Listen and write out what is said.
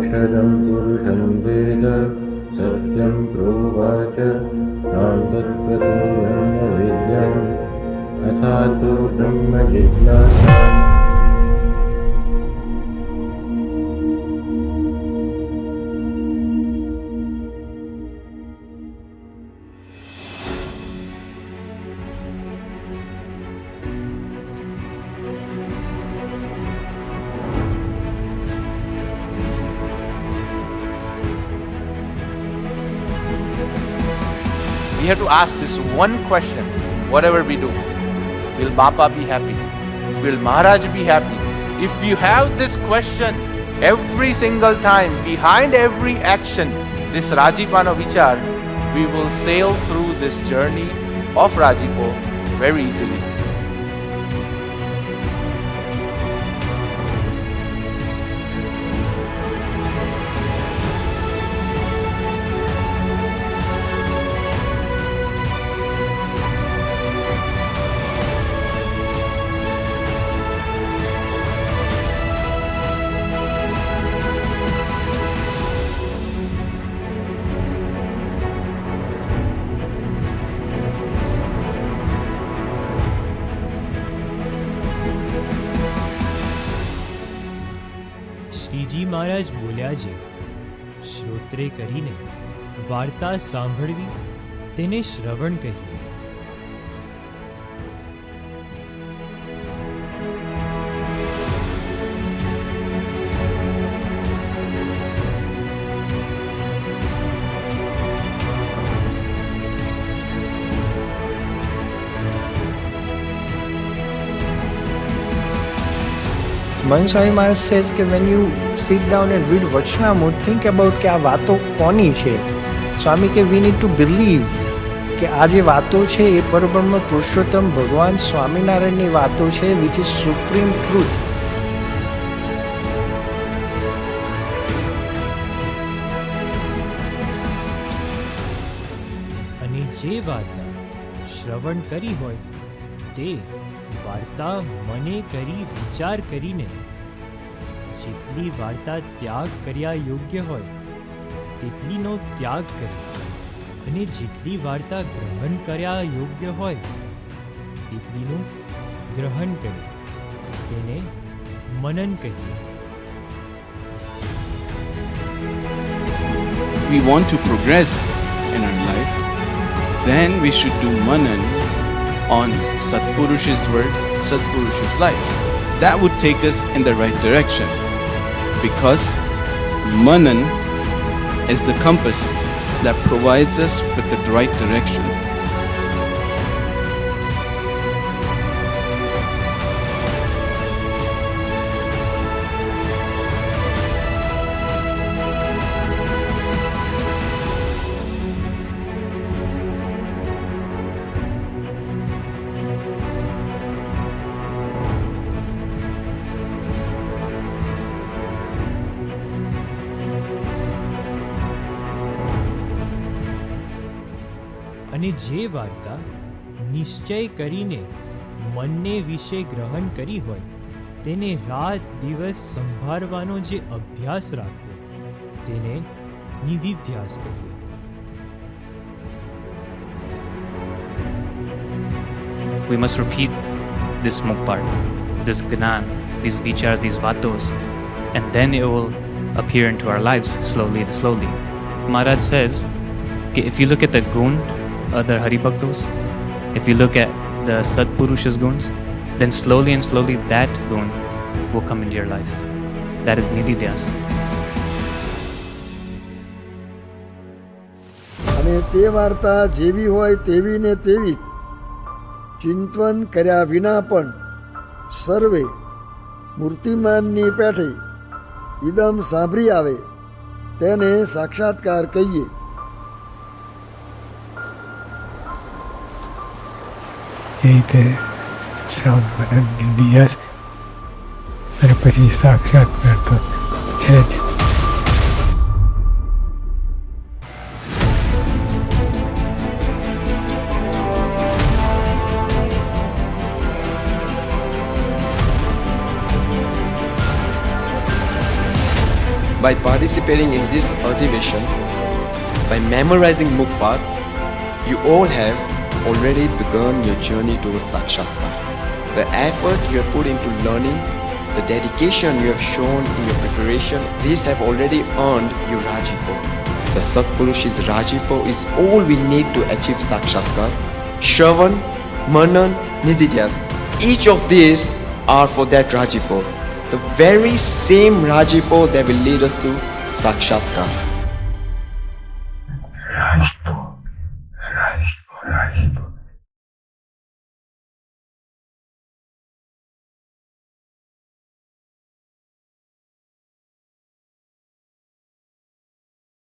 तत्क्षरं पुरुषं वेद सत्यं प्रोवाच तां तत्त्वतो ब्रह्मविद्याम् अथातो ब्रह्म जिज्ञासा। We have to ask this one question, whatever we do. Will Bapa be happy? Will Maharaj be happy? If you have this question every single time, behind every action, this Rajipano Vichar, we will sail through this journey of Rajipo very easily. Shriji મહારાજ બોલ્યા છે, શ્રોત્રે કરીને વાર્તા સાંભળવી તેને શ્રવણ કહીએ. Manswami Maharaj says that when you sit down and read Vachanamrut, think about કે આ વાતો કોની છે. સ્વામી કે we need to believe કે આ જે વાતો છે એ પરબ્રહ્મ પુરુષોત્તમ ભગવાન સ્વામિનારાયણની વાતો છે, which is supreme truth. અને જે વાર્તા શ્રવણ કરી હોય તે વાર્તા મને કરી વિચાર કરીને જેટલી વાર્તા ત્યાગ કર્યા યોગ્ય હોય તેટલીનો ત્યાગ કરે અને જેટલી વાર્તા ગ્રહણ કર્યા યોગ્ય હોય તેટલીનું ગ્રહણ કરે તેને મનન કહીએ. If we want to progress in our life, then we should do manan on Satpurusha's word, Satpurusha's life. That would take us in the right direction, because manan is the compass that provides us with the right direction. અને જે વાર્તા નિશ્ચય કરીને મનને વિશે ગ્રહણ કરી હોય તેને રાત દિવસ સંભાળવાનો જે અભ્યાસ રાખવો તેને નિધિધ્યાસ કહીએ. We must repeat this mukpart, this gnan, these vichars, these vatos, and then it will appear into our lives slowly and slowly. Maharaj says, if you look at the gun, other Haribhaktos, if you look at the Satpurusha's guns, then slowly and slowly that gun will come into your life. That is Nididhyas. અને તે વાર્તા જેવી હોય તેવી ને તેવી ચિંતન કર્યા વિના પણ સર્વે મૂર્તિમાનની પેઠે ઇદમ સાંભળી આવે તેને સાક્ષાત્કાર કહીએ. એ રીતે શ્રવણ મનન નિધિધ્યાસ અને પછી સાક્ષાત્કાર તો છે જ. By participating in this Adhivesan, by memorizing Mukpad, you all have already begun your journey towards Sakshatkar. The effort you have put into learning, the dedication you have shown in your preparation, these have already earned you Rajipo. The Satpurush's Rajipo is all we need to achieve Sakshatkar. Shravan, Manan, Nididhyas, each of these are for that Rajipo. The very same Rajipo that will lead us to Sakshatkar.